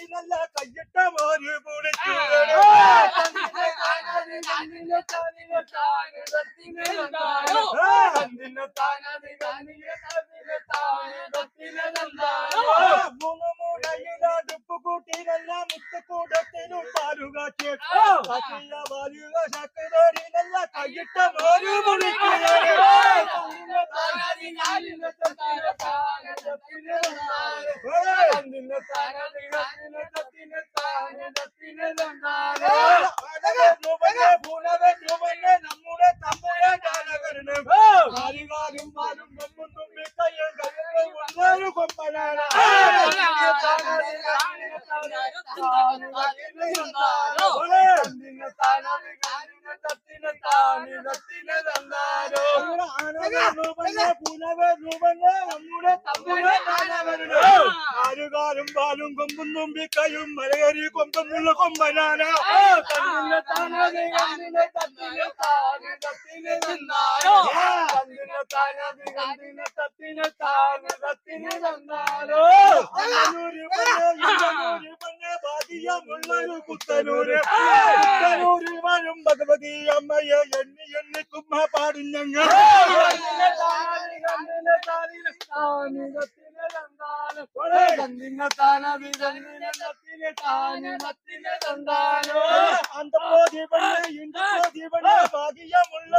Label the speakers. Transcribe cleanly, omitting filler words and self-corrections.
Speaker 1: നല്ല കയ്യിട്ട മോര് പൂളിച്ചു മൂന്ന് മൂടയിലടുപ്പ് കൂട്ടിയിലല്ല മുത്തുകൂടത്തിലും പാലുകാച്ച് ബാലുക ശക്തോടി നല്ല കയ്യിട്ട മോര് പൂളിച്ചു നമ്മുടെ തമ്പുരാൻ കാലും പാലും കൊമ്പും തുമ്പിക്കയ്യും കയ്യും കൊമ്പനാണ് നമ്മുടെ ആരുകാലും പാലും കൊമ്പും തുമ്പിക്കയ്യും മലകരി കൊമ്പുള്ള കൊമ്പനാണ് കുത്തനൂര് വരും ഭഗവതി അമ്മയെ എണ്ണി എണ്ണി കുമ്മ പാടും ഞങ്ങൾ ഭാഗ്യമുള്ള